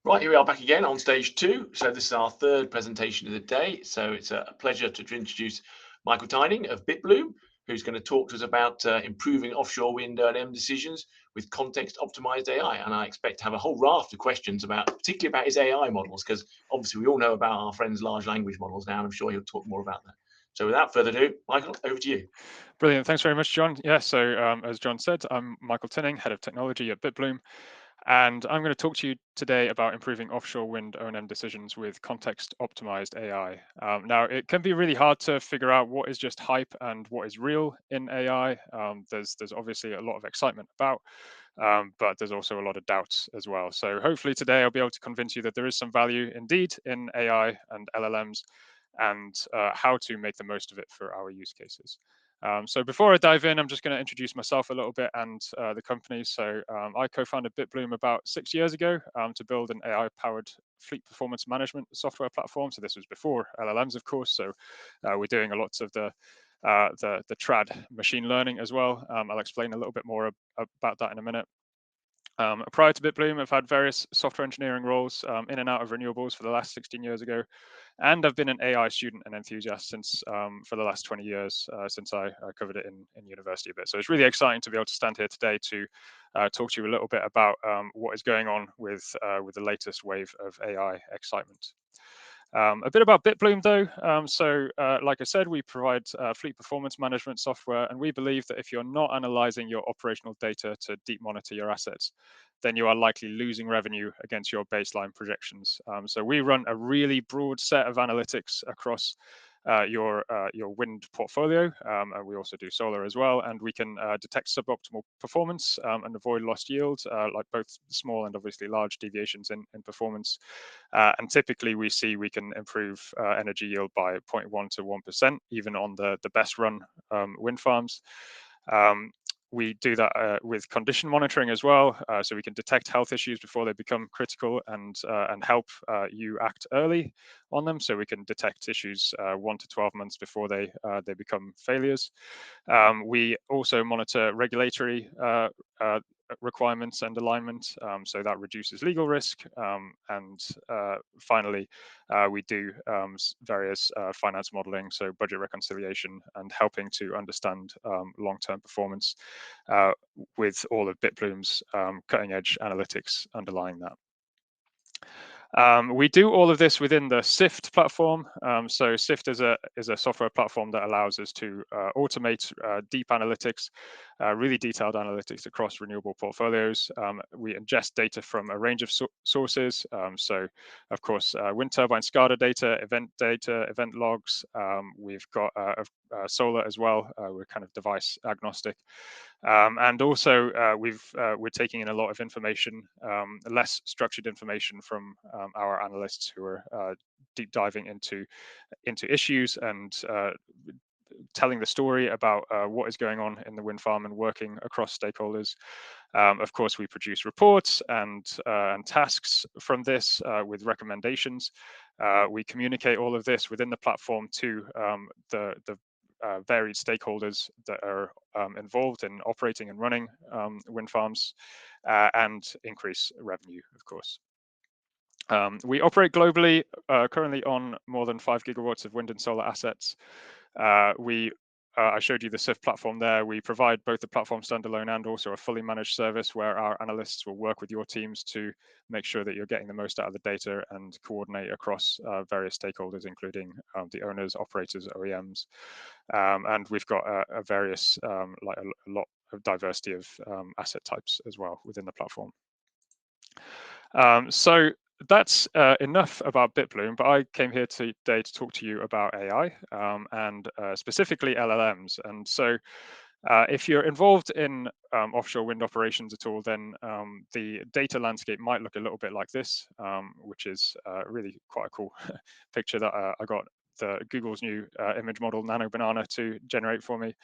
Right, here we are back again on stage two. So this is our third presentation of the day. So it's a pleasure to introduce Michael Tyning of Bitbloom, who's going to talk to us about improving offshore wind O&M decisions with context-optimized AI. And I expect to have a whole raft of questions about, particularly about his AI models, because obviously we all know about our friend's large language models now, and I'm sure he'll talk more about that. So without further ado, Michael, over to you. Brilliant. Thanks very much, John. Yeah, so as John said, I'm Michael Tyning, Head of Technology at Bitbloom, and I'm going to talk to you today about improving offshore wind O&M decisions with context-optimized AI. Now, it can be really hard to figure out what is just hype and what is real in AI. There's obviously a lot of excitement about, but there's also a lot of doubts as well. So hopefully today I'll be able to convince you that there is some value indeed in AI and LLMs and how to make the most of it for our use cases. So before I dive in, I'm just going to introduce myself a little bit and the company. So I co-founded Bitbloom about 6 years ago to build an AI-powered fleet performance management software platform. So this was before LLMs, of course. So we're doing a lot of the trad machine learning as well. I'll explain a little bit more about that in a minute. Prior to Bitbloom, I've had various software engineering roles in and out of renewables for the last 16 years ago. And I've been an AI student and enthusiast since for the last 20 years since I covered it in university a bit. So it's really exciting to be able to stand here today to talk to you a little bit about what is going on with the latest wave of AI excitement. A bit about Bitbloom though. Like I said, we provide fleet performance management software, and we believe that if you're not analyzing your operational data to deep monitor your assets, then you are likely losing revenue against your baseline projections. So we run a really broad set of analytics across your wind portfolio, and we also do solar as well, and we can detect suboptimal performance and avoid lost yield, like both small and obviously large deviations in performance. And typically we see we can improve energy yield by 0.1 to 1%, even on the best run wind farms. We do that with condition monitoring as well, so we can detect health issues before they become critical and help you act early on them. So we can detect issues 1 to 12 months before they become failures. We also monitor regulatory requirements and alignment, so that reduces legal risk. And finally, we do various finance modeling, so budget reconciliation and helping to understand long-term performance with all of Bitbloom's cutting-edge analytics underlying that. We do all of this within the SIFT platform. So SIFT is a software platform that allows us to automate deep analytics, really detailed analytics across renewable portfolios. We ingest data from a range of sources. So, of course, wind turbine SCADA data, event logs. We've got solar as well. We're kind of device agnostic. And also, we're taking in a lot of information, less structured information from our analysts who are deep diving into issues and telling the story about what is going on in the wind farm and working across stakeholders. Of course, we produce reports and tasks from this with recommendations. We communicate all of this within the platform to the varied stakeholders that are involved in operating and running wind farms and increase revenue, of course. We operate globally, currently on more than 5 gigawatts of wind and solar assets. I showed you the SIFT platform there. We provide both the platform standalone and also a fully managed service where our analysts will work with your teams to make sure that you're getting the most out of the data and coordinate across various stakeholders, including the owners, operators, OEMs. And we've got a lot of diversity of asset types as well within the platform. So that's enough about Bitbloom, but I came here today to talk to you about AI and specifically LLMs. And so if you're involved in offshore wind operations at all, then the data landscape might look a little bit like this, which is really quite a cool picture that I got Google's new image model, Nano Banana, to generate for me.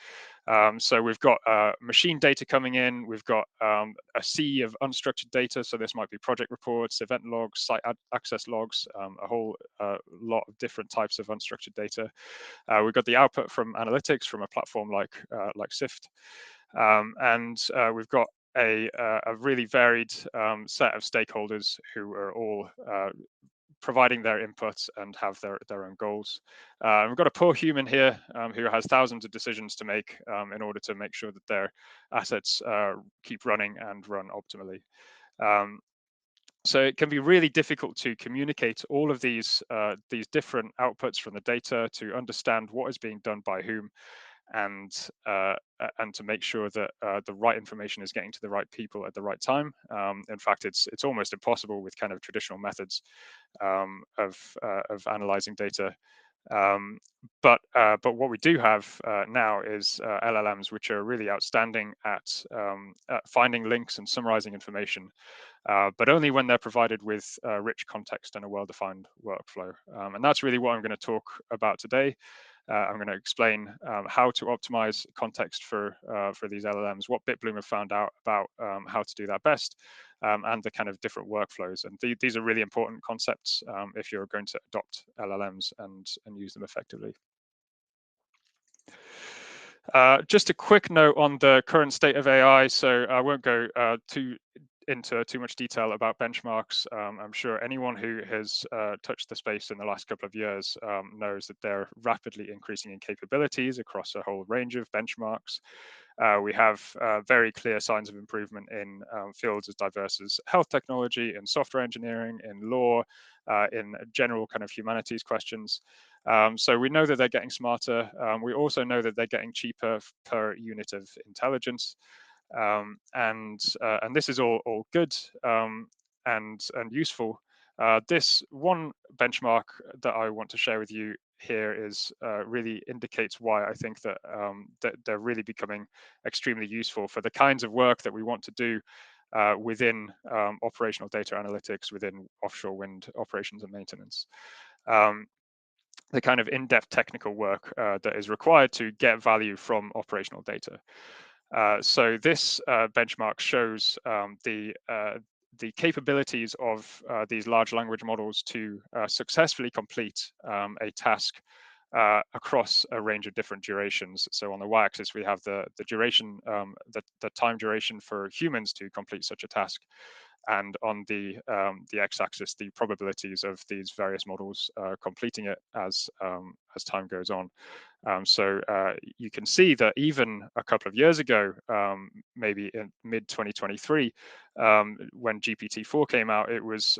So we've got machine data coming in. We've got a sea of unstructured data. So this might be project reports, event logs, site access logs, a whole lot of different types of unstructured data. We've got the output from analytics from a platform like SIFT. And we've got a really varied set of stakeholders who are all providing their inputs and have their own goals. We've got a poor human here who has thousands of decisions to make in order to make sure that their assets keep running and run optimally. So it can be really difficult to communicate all of these different outputs from the data, to understand what is being done by whom, and to make sure that the right information is getting to the right people at the right time. In fact, it's almost impossible with kind of traditional methods of analyzing data. But what we do have now is LLMs, which are really outstanding at finding links and summarizing information, but only when they're provided with rich context and a well-defined workflow. And that's really what I'm going to talk about today. I'm going to explain how to optimize context for these LLMs, what Bitbloom have found out about how to do that best, and the kind of different workflows. And these are really important concepts if you're going to adopt LLMs and use them effectively. Just a quick note on the current state of AI. So I won't go into too much detail about benchmarks. I'm sure anyone who has touched the space in the last couple of years knows that they're rapidly increasing in capabilities across a whole range of benchmarks. We have very clear signs of improvement in fields as diverse as health technology, in software engineering, in law, in general kind of humanities questions. So we know that they're getting smarter. We also know that they're getting cheaper per unit of intelligence. And this is all good and useful. This one benchmark that I want to share with you here is really indicates why I think that that they're really becoming extremely useful for the kinds of work that we want to do within operational data analytics, within offshore wind operations and maintenance. The kind of in-depth technical work that is required to get value from operational data. So this benchmark shows the capabilities of these large language models to successfully complete a task across a range of different durations. So on the y-axis, we have the duration, the time duration for humans to complete such a task, and on the x-axis, the probabilities of these various models completing it as time goes on. So you can see that even a couple of years ago, maybe in mid 2023, when GPT-4 came out, it was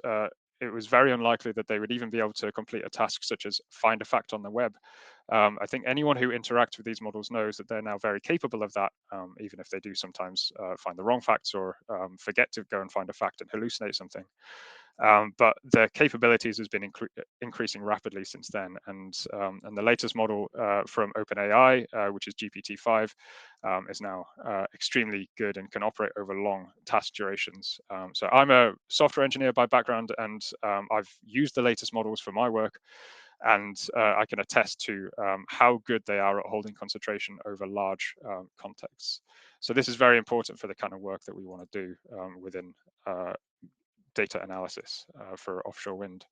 very unlikely that they would even be able to complete a task such as find a fact on the web. I think anyone who interacts with these models knows that they're now very capable of that, even if they do sometimes find the wrong facts or forget to go and find a fact and hallucinate something. But their capabilities has been increasing rapidly since then, and the latest model from OpenAI, which is GPT-5, is now extremely good and can operate over long task durations. So I'm a software engineer by background, and I've used the latest models for my work, and I can attest to how good they are at holding concentration over large contexts. So this is very important for the kind of work that we want to do within data analysis for offshore wind.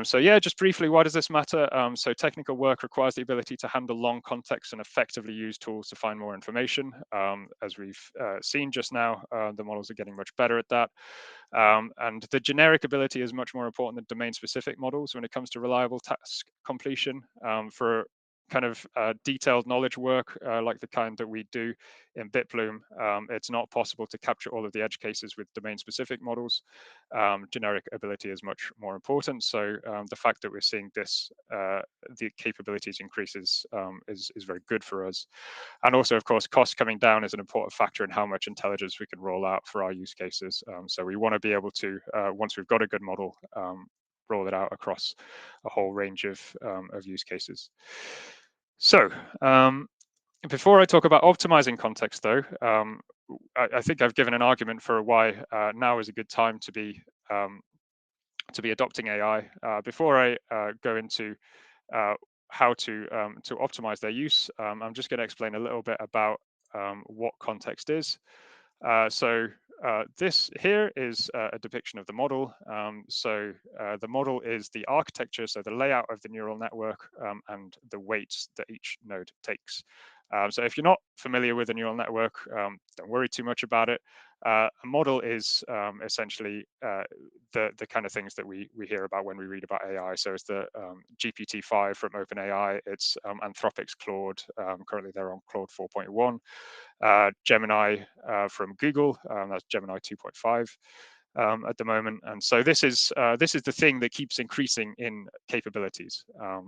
So yeah, just briefly, why does this matter? So technical work requires the ability to handle long context and effectively use tools to find more information. As we've seen just now, the models are getting much better at that. And the generic ability is much more important than domain-specific models when it comes to reliable task completion. For kind of detailed knowledge work like the kind that we do in Bitbloom, it's not possible to capture all of the edge cases with domain-specific models. Generic ability is much more important. So the fact that we're seeing this, the capabilities increases is very good for us. And also, of course, cost coming down is an important factor in how much intelligence we can roll out for our use cases. So we want to be able to, once we've got a good model, roll it out across a whole range of use cases. So before I talk about optimizing context, though, I think I've given an argument for why now is a good time to be adopting AI. Before I go into how to optimize their use, I'm just going to explain a little bit about what context is. So this here is a depiction of the model. So the model is the architecture, so the layout of the neural network and the weights that each node takes. So if you're not familiar with a neural network, don't worry too much about it. A model is essentially the kind of things that we hear about when we read about AI. So it's the GPT-5 from OpenAI. It's Anthropic's Claude. Currently, they're on Claude 4.1. Gemini from Google. That's Gemini 2.5. At the moment, and so this is the thing that keeps increasing in capabilities,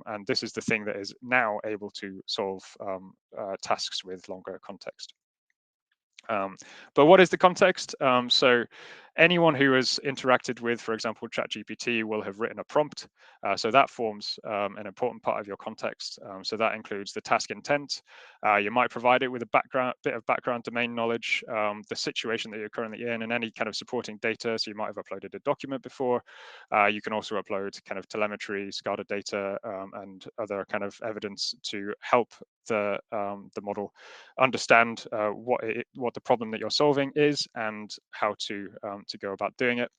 and this is the thing that is now able to solve tasks with longer context. But what is the context? So anyone who has interacted with, for example, ChatGPT will have written a prompt. So that forms an important part of your context. So that includes the task intent. You might provide it with a bit of background domain knowledge, the situation that you're currently in, and any kind of supporting data. So you might have uploaded a document before. You can also upload kind of telemetry, SCADA data, and other kind of evidence to help the model understand what the problem that you're solving is and how to go about doing it.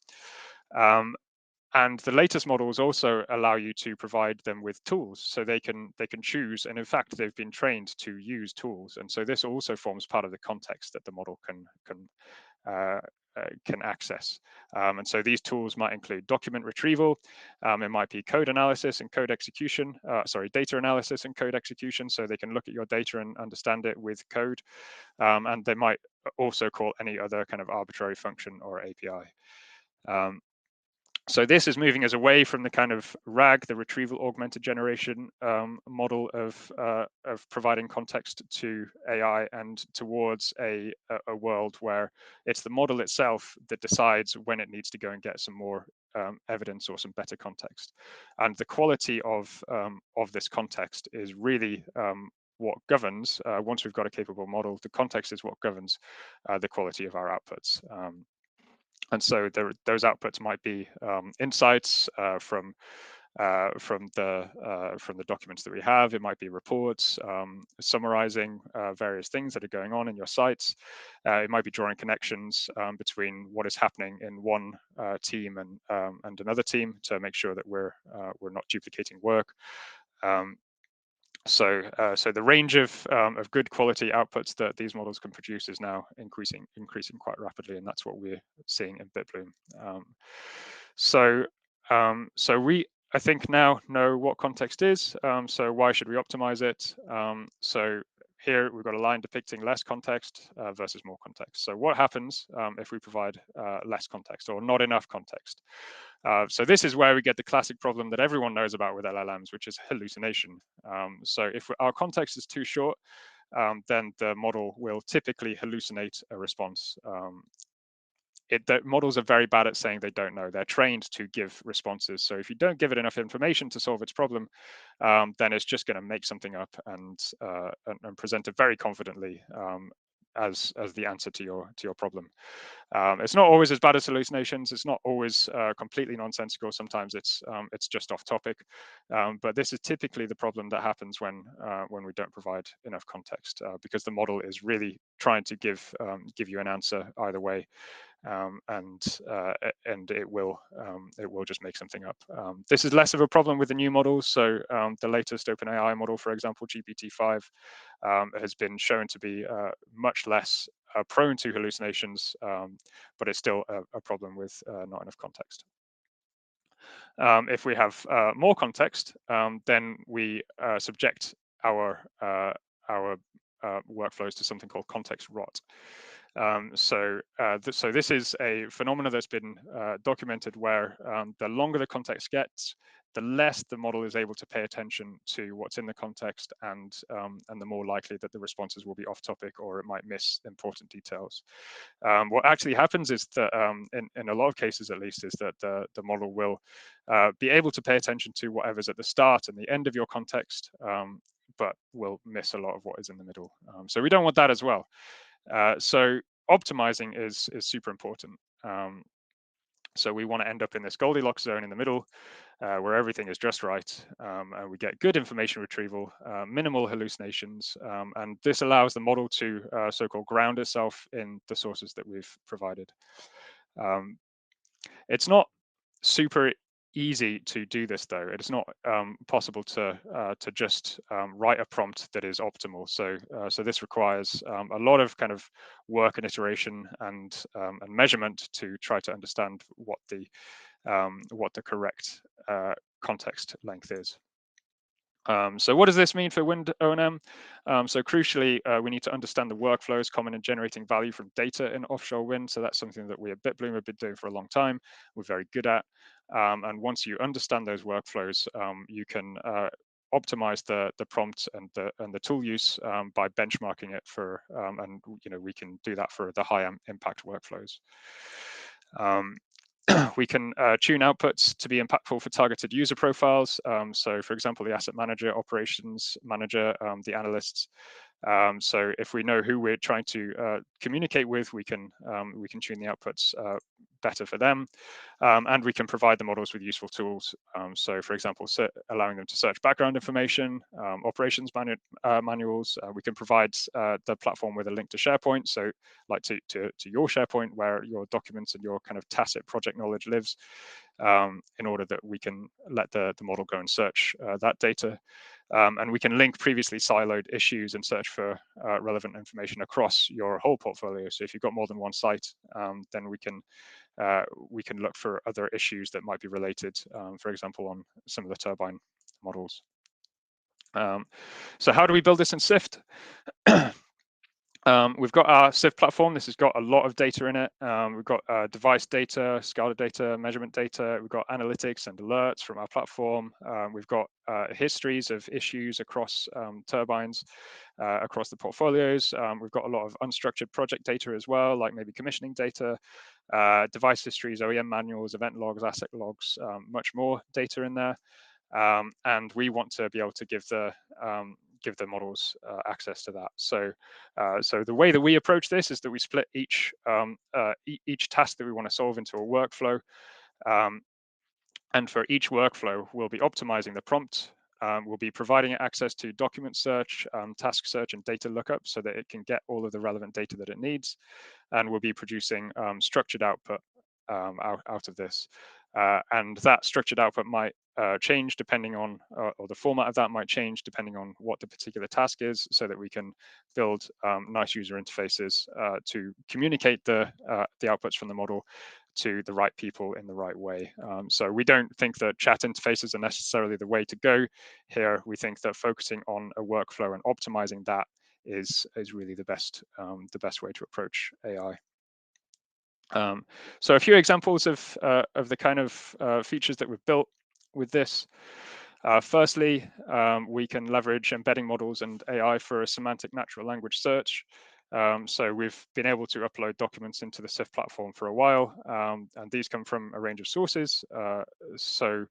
And the latest models also allow you to provide them with tools, so they can choose. And in fact, they've been trained to use tools, and so this also forms part of the context that the model can access. And so these tools might include document retrieval. It might be code analysis and code execution. Data analysis and code execution. So they can look at your data and understand it with code. And they might also call any other kind of arbitrary function or API. So this is moving us away from the kind of RAG, the retrieval augmented generation model of providing context to AI, and towards a world where it's the model itself that decides when it needs to go and get some more evidence or some better context. And the quality of this context is really what governs. Once we've got a capable model, the context is what governs the quality of our outputs. And so those outputs might be insights from the documents that we have. It might be reports summarizing various things that are going on in your sites. It might be drawing connections between what is happening in one team and another team to make sure that we're not duplicating work. So the range of good quality outputs that these models can produce is now increasing quite rapidly, and that's what we're seeing in Bitbloom. So we, I think, now know what context is. So why should we optimize it? So here we've got a line depicting less context versus more context. So what happens if we provide less context or not enough context? So this is where we get the classic problem that everyone knows about with LLMs, which is hallucination. So if our context is too short, then the model will typically hallucinate a response. The models are very bad at saying they don't know. They're trained to give responses. So if you don't give it enough information to solve its problem, then it's just going to make something up and present it very confidently as the answer to your problem. It's not always as bad as hallucinations. It's not always completely nonsensical. Sometimes it's just off topic. But this is typically the problem that happens when we don't provide enough context, because the model is really trying to give you an answer either way. And it will just make something up. This is less of a problem with the new models. So the latest OpenAI model, for example, GPT-5, has been shown to be much less prone to hallucinations, but it's still a problem with not enough context. If we have more context, then we subject our workflows to something called context rot. So this is a phenomenon that's been documented, where the longer the context gets, the less the model is able to pay attention to what's in the context, and the more likely that the responses will be off topic, or it might miss important details. What actually happens is that in a lot of cases, at least, is that the model will be able to pay attention to whatever's at the start and the end of your context, but will miss a lot of what is in the middle. So we don't want that as well. So optimizing is super important. So we want to end up in this Goldilocks zone in the middle, where everything is just right, and we get good information retrieval, minimal hallucinations, and this allows the model to so-called ground itself in the sources that we've provided. It's not super easy to do this, though. It is not possible to just write a prompt that is optimal. So this requires a lot of kind of work and iteration and measurement to try to understand what the correct context length is. So what does this mean for Wind O&M? So crucially, we need to understand the workflows common in generating value from data in offshore wind. So that's something that we at Bitbloom have been doing for a long time. We're very good at. And once you understand those workflows, you can optimize the prompt and the tool use by benchmarking it for, and we can do that for the high impact workflows. We can tune outputs to be impactful for targeted user profiles. So for example, the asset manager, operations manager, the analysts. So if we know who we're trying to communicate with, we can tune the outputs better for them, and we can provide the models with useful tools. So for example, allowing them to search background information, operations manuals. We can provide the platform with a link to SharePoint, so like to your SharePoint, where your documents and your kind of tacit project knowledge lives, in order that we can let the model go and search that data. And we can link previously siloed issues and search for relevant information across your whole portfolio. So if you've got more than one site, then we can look for other issues that might be related, for example, on some of the turbine models. So how do we build this in Sift? We've got our Sift platform. This has got a lot of data in it. We've got device data, SCADA data, measurement data. We've got analytics and alerts from our platform. We've got histories of issues across turbines, across the portfolios. We've got a lot of unstructured project data as well, like maybe commissioning data, device histories, OEM manuals, event logs, asset logs, much more data in there. And we want to be able to give the models access to that. So the way that we approach this is that we split each task that we want to solve into a workflow. And for each workflow, we'll be optimizing the prompt. We'll be providing it access to document search, task search, and data lookup so that it can get all of the relevant data that it needs. And we'll be producing structured output out of this. And that structured output might change depending on, or the format of that might change depending on what the particular task is, so that we can build nice user interfaces to communicate the outputs from the model to the right people in the right way. So we don't think that chat interfaces are necessarily the way to go here. We think that focusing on a workflow and optimizing that is really the best way to approach AI. So a few examples of the kind of features that we've built with this. Firstly, we can leverage embedding models and AI for a semantic natural language search. So we've been able to upload documents into the Sift platform for a while, and these come from a range of sources. So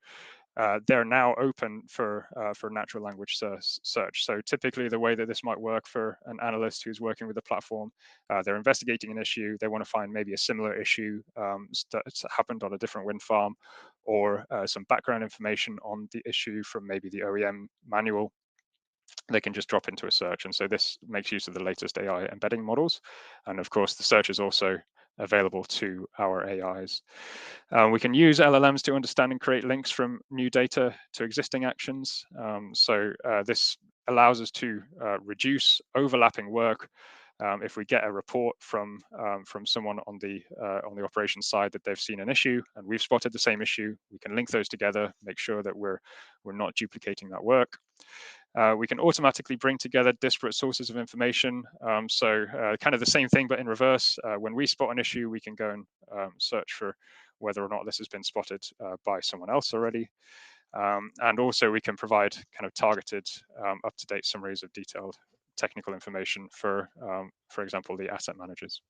they're now open for natural language search. So typically the way that this might work for an analyst who's working with the platform, they're investigating an issue, they want to find maybe a similar issue that's happened on a different wind farm, or some background information on the issue from maybe the OEM manual. They can just drop into a search. And so this makes use of the latest AI embedding models. And of course, the search is also available to our AIs. We can use LLMs to understand and create links from new data to existing actions. So this allows us to reduce overlapping work. If we get a report from someone on the operations side that they've seen an issue and we've spotted the same issue, we can link those together, make sure that we're not duplicating that work. We can automatically bring together disparate sources of information. So kind of the same thing, but in reverse. When we spot an issue, we can go and search for whether or not this has been spotted by someone else already. And also we can provide kind of targeted, up-to-date summaries of detailed technical information for example, the asset managers.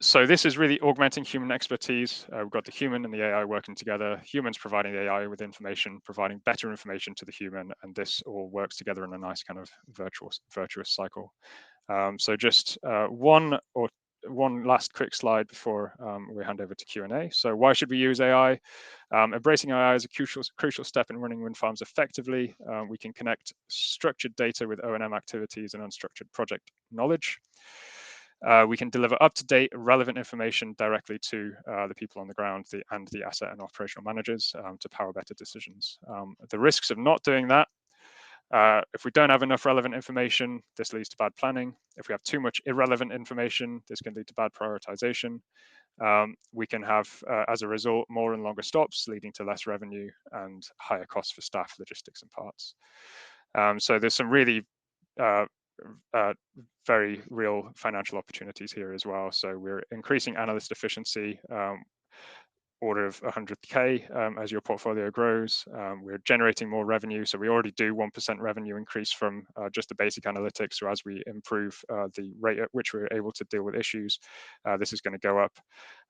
So this is really augmenting human expertise. We've got the human and the AI working together. Humans providing the AI with information, providing better information to the human, and this all works together in a nice kind of virtuous cycle. So just one last quick slide before we hand over to Q&A. So why should we use AI? Embracing AI is a crucial step in running wind farms effectively. We can connect structured data with O&M activities and unstructured project knowledge. We can deliver up-to-date, relevant information directly to the people on the ground and the asset and operational managers to power better decisions. The risks of not doing that: if we don't have enough relevant information, this leads to bad planning. If we have too much irrelevant information, this can lead to bad prioritization. We can have, as a result, more and longer stops, leading to less revenue and higher costs for staff, logistics, and parts. So there's some really very real financial opportunities here as well. So we're increasing analyst efficiency, order of 100K as your portfolio grows. We're generating more revenue. So we already do 1% revenue increase from just the basic analytics. So as we improve the rate at which we're able to deal with issues, this is going to go up.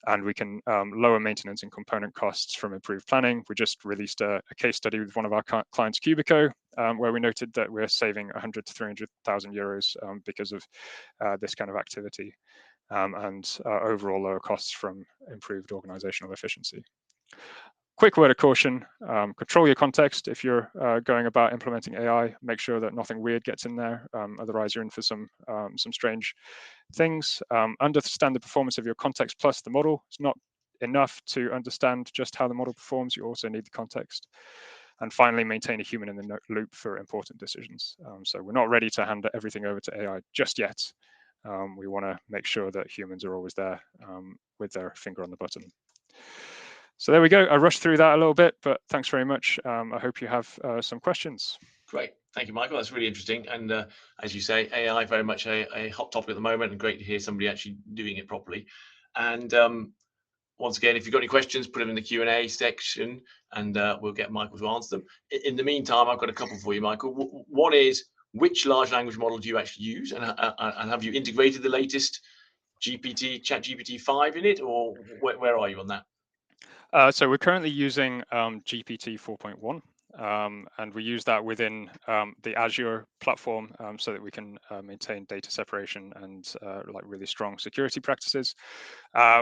And we can lower maintenance and component costs from improved planning. We just released a case study with one of our clients, 𝗃𝗶𝘁𝗃𝗂, where we noted that we're saving 100 to 300,000 euros because of this kind of activity. And overall lower costs from improved organizational efficiency. Quick word of caution: control your context if you're going about implementing AI. Make sure that nothing weird gets in there, otherwise you're in for some strange things. Understand the performance of your context plus the model. It's not enough to understand just how the model performs. You also need the context. And finally, maintain a human in the loop for important decisions. So we're not ready to hand everything over to AI just yet. We want to make sure that humans are always there with their finger on the button. So there we go. I rushed through that a little bit, but thanks very much. I hope you have some questions. Great. Thank you, Michael. That's really interesting. And as you say, AI very much a hot topic at the moment, and great to hear somebody actually doing it properly. And once again, if you've got any questions, put them in the Q&A section, and we'll get Michael to answer them. In the meantime, I've got a couple for you, Michael. One is, which large language model do you actually use, and have you integrated the latest ChatGPT 5 in it, or where are you on that? So we're currently using GPT 4.1, and we use that within the Azure platform so that we can maintain data separation and like really strong security practices.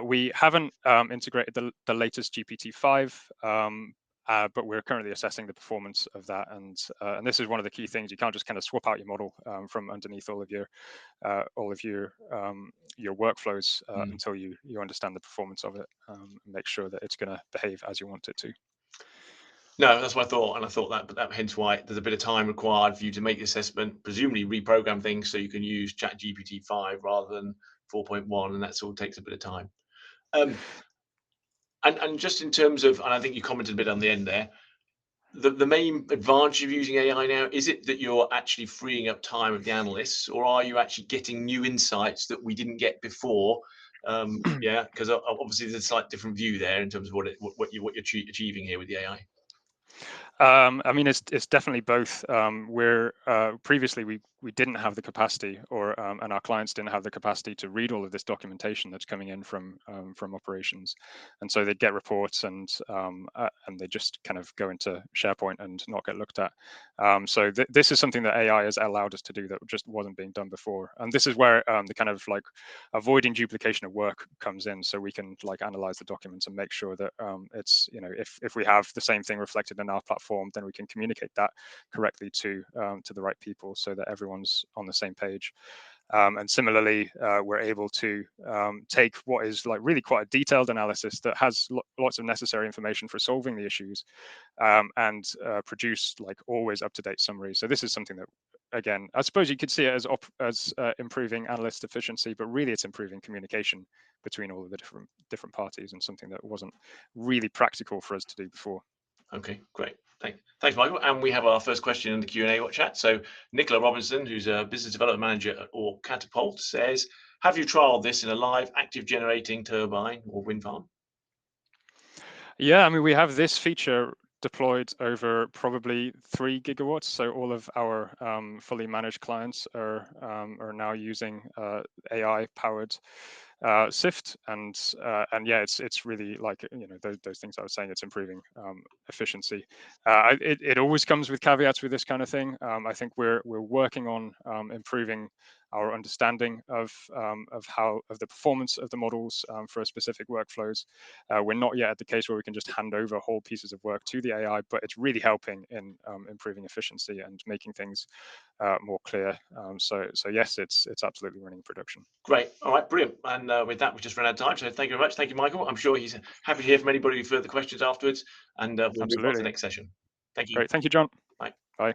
We haven't integrated the latest GPT-5, but we're currently assessing the performance of that, and this is one of the key things. You can't just kind of swap out your model from underneath all of your workflows until you understand the performance of it and make sure that it's going to behave as you want it to. No, that's what I thought, and I thought that hence why there's a bit of time required for you to make the assessment, presumably reprogram things so you can use ChatGPT 5 rather than 4.1, and that sort of takes a bit of time. And just in terms of, and I think you commented a bit on the end there, the main advantage of using AI now, is it that you're actually freeing up time of the analysts, or are you actually getting new insights that we didn't get before? Yeah, because obviously there's a slight different view there in terms of what you're achieving here with the AI. I mean, it's definitely both. Where previously we didn't have the capacity, and our clients didn't have the capacity to read all of this documentation that's coming in from operations, and so they'd get reports and they just kind of go into SharePoint and not get looked at. So this is something that AI has allowed us to do that just wasn't being done before, and this is where the kind of like avoiding duplication of work comes in. So we can like analyze the documents and make sure that it's, you know, if we have the same thing reflected in our platform, then we can communicate that correctly to the right people so that everyone's on the same page. And similarly, we're able to take what is like really quite a detailed analysis that has lots of necessary information for solving the issues and produce like always up-to-date summaries. So this is something that, again, I suppose you could see it as improving analyst efficiency, but really it's improving communication between all of the different parties, and something that wasn't really practical for us to do before. Okay, great. Thanks, Michael. And we have our first question in the Q&A chat. So Nicola Robinson, who's a business development manager at 𝗟𝗲𝗿𝗶𝗿, says, have you trialed this in a live active generating turbine or wind farm? Yeah, I mean, we have this feature deployed over probably 3 gigawatts. So all of our fully managed clients are now using AI-powered SIFT, and yeah, it's really like, you know, those things I was saying. It's improving efficiency. It always comes with caveats with this kind of thing. I think we're working on improving our understanding of the performance of the models for a specific workflows. We're not yet at the case where we can just hand over whole pieces of work to the AI, but it's really helping in improving efficiency and making things more clear. So yes, it's absolutely running production. Great. All right, brilliant. And with that, we just ran out of time. So thank you very much. Thank you, Michael. I'm sure he's happy to hear from anybody with further questions afterwards, and we'll move on to Absolutely. the next session. Thank you. Great. Thank you, John. Bye. Bye.